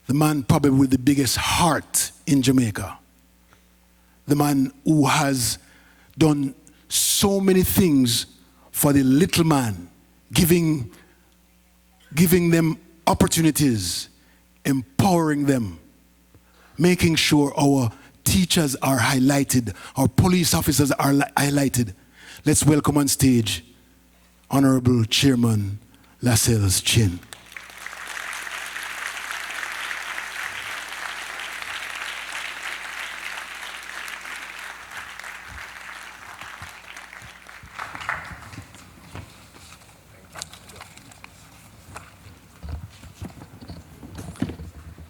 the man probably with the biggest heart in Jamaica, the man who has done so many things for the little man, giving them opportunities, empowering them, making sure our teachers are highlighted, our police officers are highlighted. Let's welcome on stage Honorable Chairman Lascelle Chin.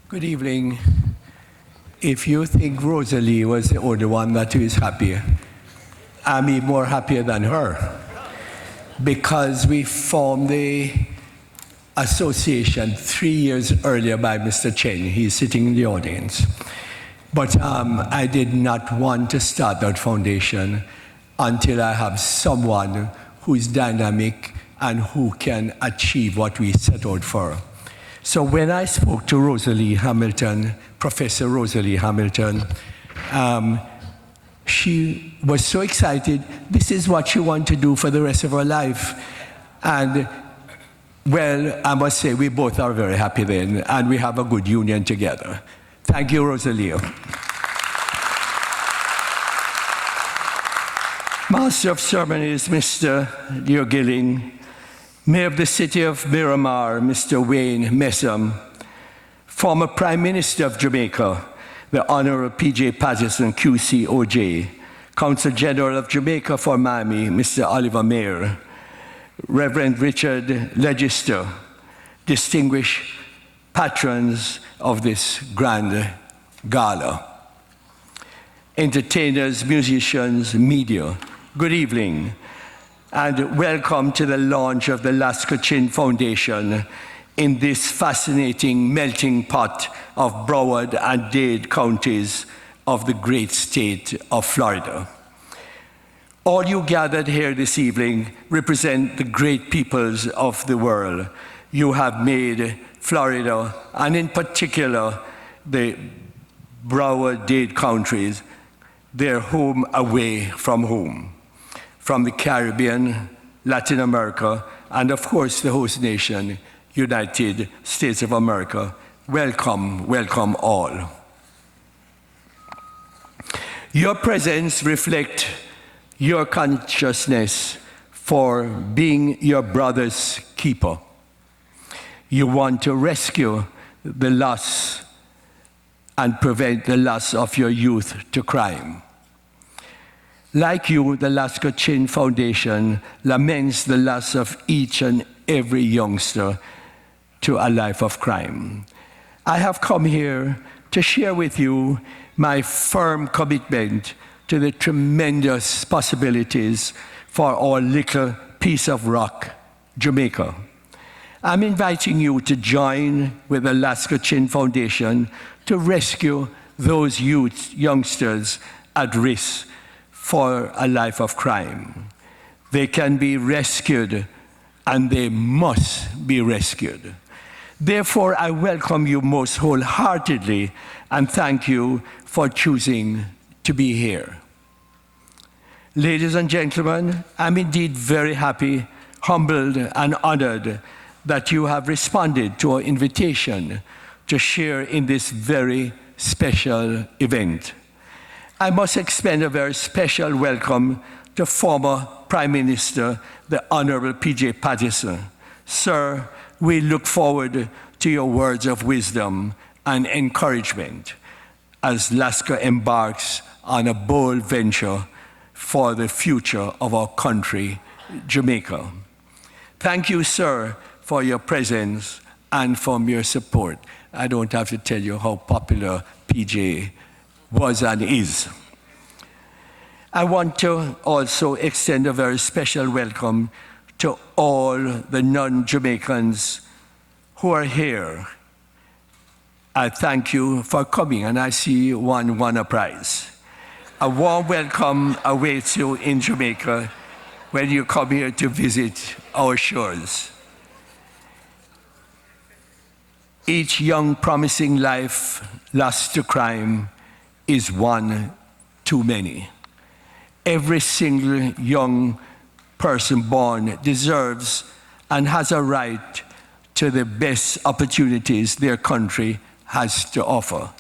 Good evening. If you think Rosalie was the only one that is happy, I'm even more happier than her, because we formed the association 3 years earlier by Mr. Chen. He's sitting in the audience. But I did not want to start that foundation until I have someone who is dynamic and who can achieve what we set out for. So when I spoke to Rosalie Hamilton, Professor Rosalie Hamilton, she was so excited. This is what she wanted to do for the rest of her life. And well, I must say we both are very happy then, and we have a good union together. Thank you, Rosalie. Master of Ceremonies, Mr. Leo Gilling, Mayor of the City of Miramar, Mr. Wayne Messam, former Prime Minister of Jamaica, the Honorable P.J. Patterson, QC OJ, Consul General of Jamaica for Miami, Mr. Oliver Mayer, Reverend Richard Legister, distinguished patrons of this grand gala, entertainers, musicians, media, good evening, and welcome to the launch of the Lascelle Chin Foundation in this fascinating melting pot of Broward and Dade counties of the great state of Florida. All you gathered here this evening represent the great peoples of the world. You have made Florida, and in particular the Broward-Dade counties, their home away from home. From the Caribbean, Latin America, and of course the host nation, United States of America. Welcome, welcome all. Your presence reflects your consciousness for being your brother's keeper. You want to rescue the loss and prevent the loss of your youth to crime. Like you, the Lascelle Chin Foundation laments the loss of each and every youngster to a life of crime. I have come here to share with you my firm commitment to the tremendous possibilities for our little piece of rock, Jamaica. I'm inviting you to join with the Lascelle Chin Foundation to rescue those youngsters at risk for a life of crime. They can be rescued, and they must be rescued. Therefore, I welcome you most wholeheartedly and thank you for choosing to be here. Ladies and gentlemen, I'm indeed very happy, humbled, and honored that you have responded to our invitation to share in this very special event. I must extend a very special welcome to former Prime Minister, the Honorable P.J. Patterson. Sir, we look forward to your words of wisdom and encouragement as Lascelle embarks on a bold venture for the future of our country, Jamaica. Thank you, sir, for your presence and for your support. I don't have to tell you how popular PJ was and is. I want to also extend a very special welcome to all the non-Jamaicans who are here. I thank you for coming, and I see you won a prize. A warm welcome awaits you in Jamaica when you come here to visit our shores. Each young promising life lost to crime is one too many. Every single young person born deserves and has a right to the best opportunities their country has to offer.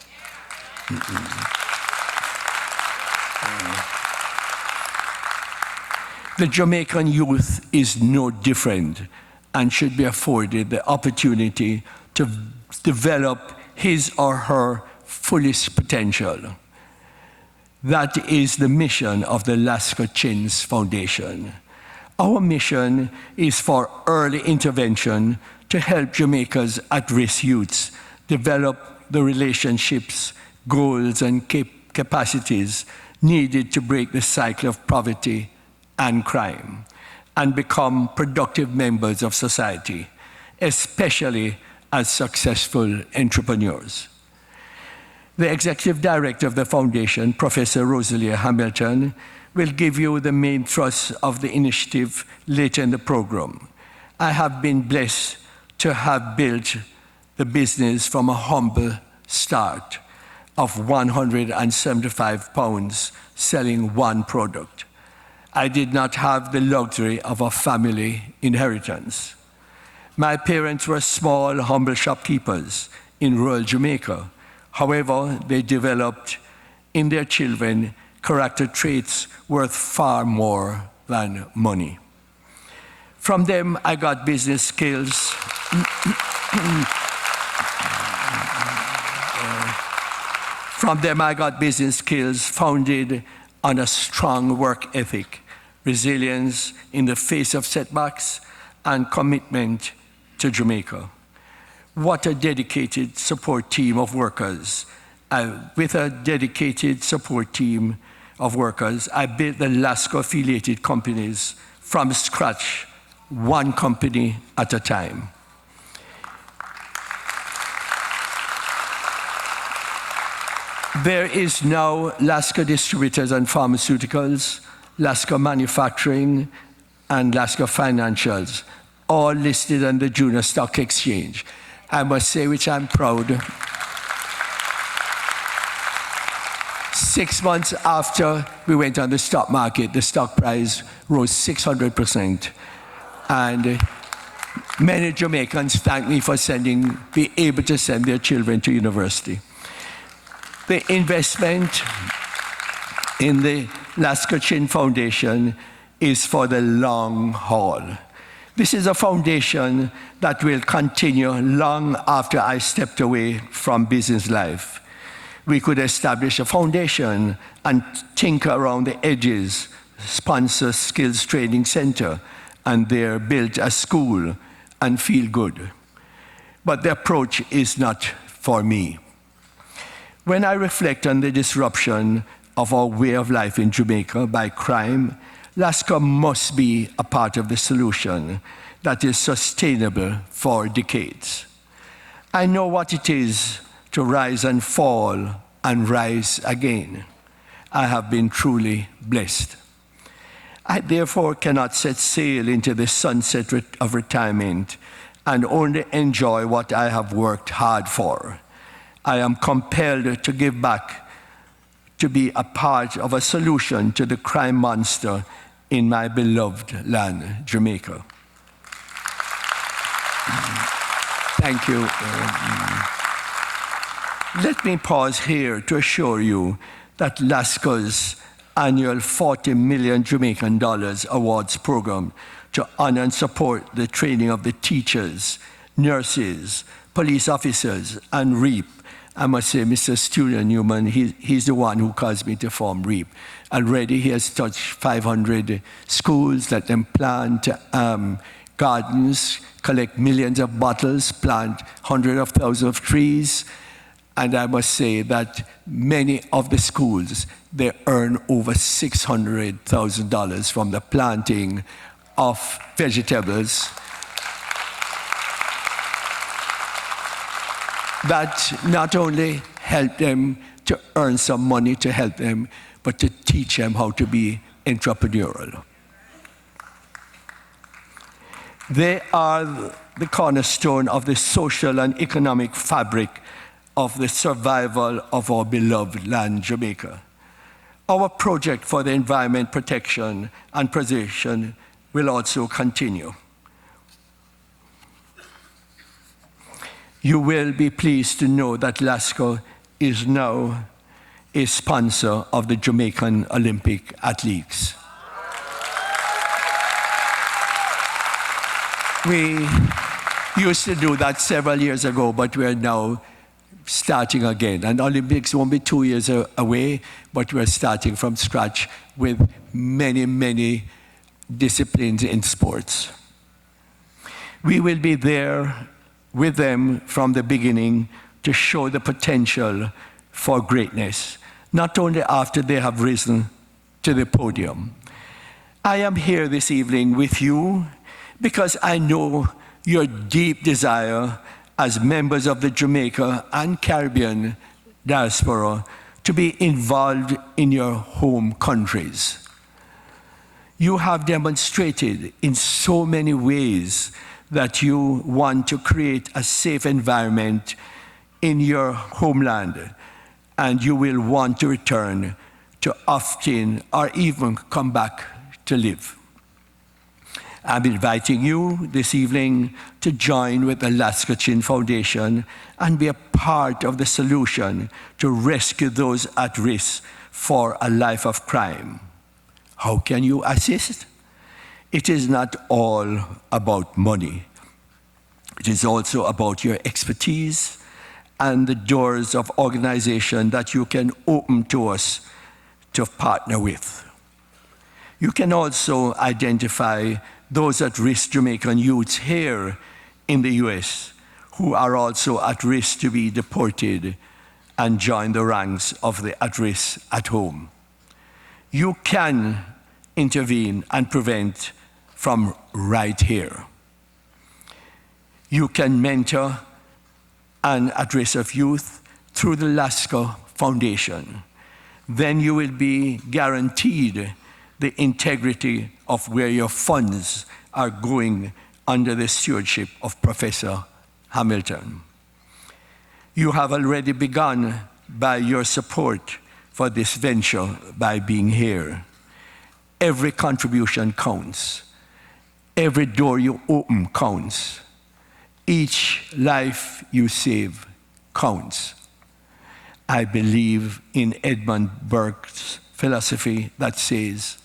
The Jamaican youth is no different and should be afforded the opportunity to develop his or her fullest potential. That is the mission of the Lascelle Chin Foundation. Our mission is for early intervention to help Jamaica's at-risk youths develop the relationships, goals, and capacities needed to break the cycle of poverty and crime and become productive members of society, especially as successful entrepreneurs. The executive director of the foundation, Professor Rosalia Hamilton, will give you the main thrust of the initiative later in the program. I have been blessed to have built the business from a humble start of £175 selling one product. I did not have the luxury of a family inheritance. My parents were small, humble shopkeepers in rural Jamaica. However, they developed in their children character traits worth far more than money. From them, I got business skills. From them, I got business skills founded on a strong work ethic, resilience in the face of setbacks, and commitment to Jamaica. What a dedicated support team of workers. With a dedicated support team of workers, I built the Lascelle affiliated companies from scratch, one company at a time. There is now Lascelle Distributors and Pharmaceuticals, Lascelle Manufacturing, and Lascelle Financials, all listed on the Junior Stock Exchange. I must say, which I'm proud. 6 months after we went on the stock market, the stock price rose 600%. And many Jamaicans thank me for being able to send their children to university. The investment in the Lascelle Chin Foundation is for the long haul. This is a foundation that will continue long after I stepped away from business life. We could establish a foundation and tinker around the edges, sponsor skills training center, and there build a school and feel good. But the approach is not for me. When I reflect on the disruption of our way of life in Jamaica by crime, Lascelle must be a part of the solution that is sustainable for decades. I know what it is to rise and fall and rise again. I have been truly blessed. I therefore cannot set sail into the sunset of retirement and only enjoy what I have worked hard for. I am compelled to give back, to be a part of a solution to the crime monster in my beloved land, Jamaica. Thank you. Let me pause here to assure you that Lascelle's annual $40 million Jamaican dollars awards program to honor and support the training of the teachers, nurses, police officers, and REAP. I must say, Mr. Stuart Newman, he's the one who caused me to form REAP. Already he has touched 500 schools, let them plant gardens, collect millions of bottles, plant hundreds of thousands of trees. And I must say that many of the schools, they earn over $600,000 from the planting of vegetables that not only help them to earn some money to help them, but to teach them how to be entrepreneurial. They are the cornerstone of the social and economic fabric of the survival of our beloved land, Jamaica. Our project for the environment protection and preservation will also continue. You will be pleased to know that Lascelle is now a sponsor of the Jamaican Olympic athletes. We used to do that several years ago, but we're now starting again. And Olympics won't be 2 years away, but we're starting from scratch with many, many disciplines in sports. We will be there with them from the beginning to show the potential for greatness, not only after they have risen to the podium. I am here this evening with you because I know your deep desire as members of the Jamaica and Caribbean diaspora to be involved in your home countries. You have demonstrated in so many ways that you want to create a safe environment in your homeland, and you will want to return to often or even come back to live. I'm inviting you this evening to join with the Lascelle Chin Foundation and be a part of the solution to rescue those at risk for a life of crime. How can you assist? It is not all about money. It is also about your expertise and the doors of organization that you can open to us to partner with. You can also identify those at-risk Jamaican youths here in the US who are also at risk to be deported and join the ranks of the at-risk at home. You can intervene and prevent from right here. You can mentor an at-risk of youth through the Lascelle Foundation. Then you will be guaranteed the integrity of where your funds are going under the stewardship of Professor Hamilton. You have already begun by your support for this venture by being here. Every contribution counts. Every door you open counts. Each life you save counts. I believe in Edmund Burke's philosophy that says,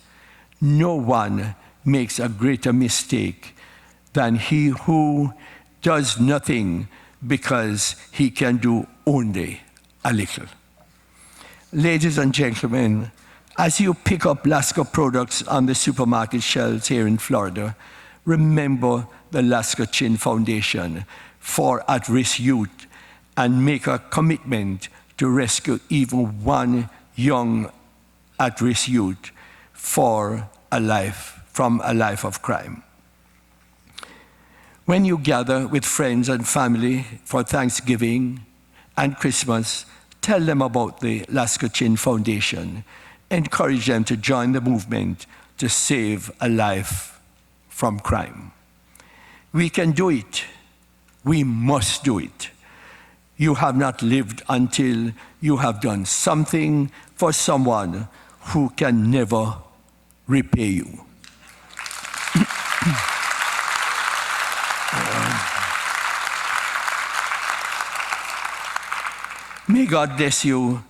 no one makes a greater mistake than he who does nothing because he can do only a little. Ladies and gentlemen, as you pick up Lascelle products on the supermarket shelves here in Florida, remember the Lascelle Chin Foundation for at-risk youth and make a commitment to rescue even one young at-risk youth from a life of crime. When you gather with friends and family for Thanksgiving and Christmas, tell them about the Lascelle Chin Foundation. Encourage them to join the movement to save a life from crime. We can do it. We must do it. You have not lived until you have done something for someone who can never repay you. May God bless you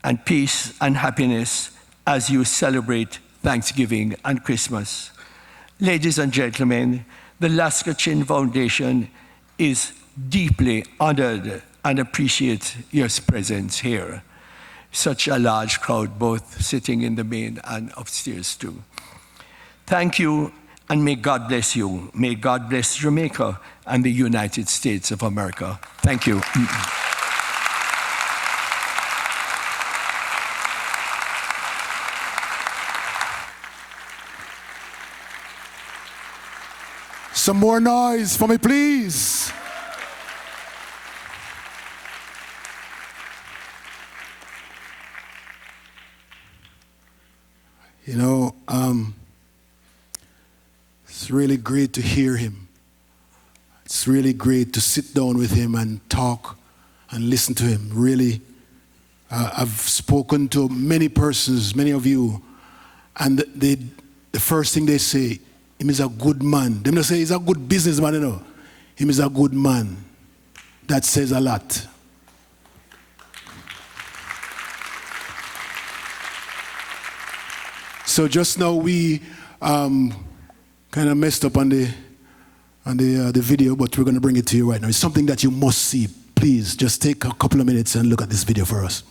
and peace and happiness as you celebrate Thanksgiving and Christmas. Ladies and gentlemen, the Lascelle Chin Foundation is deeply honored and appreciates your presence here. Such a large crowd, both sitting in the main and upstairs too. Thank you, and may God bless you. May God bless Jamaica and the United States of America. Thank you. Some more noise for me, please. You know, it's really great to hear him. It's really great to sit down with him and talk and listen to him. Really, I've spoken to many persons, many of you, and the first thing they say, him is a good man. They don't say he's a good businessman, you know. Him is a good man. That says a lot. So just now we kind of messed up on the video, but we're going to bring it to you right now. It's something that you must see. Please just take a couple of minutes and look at this video for us.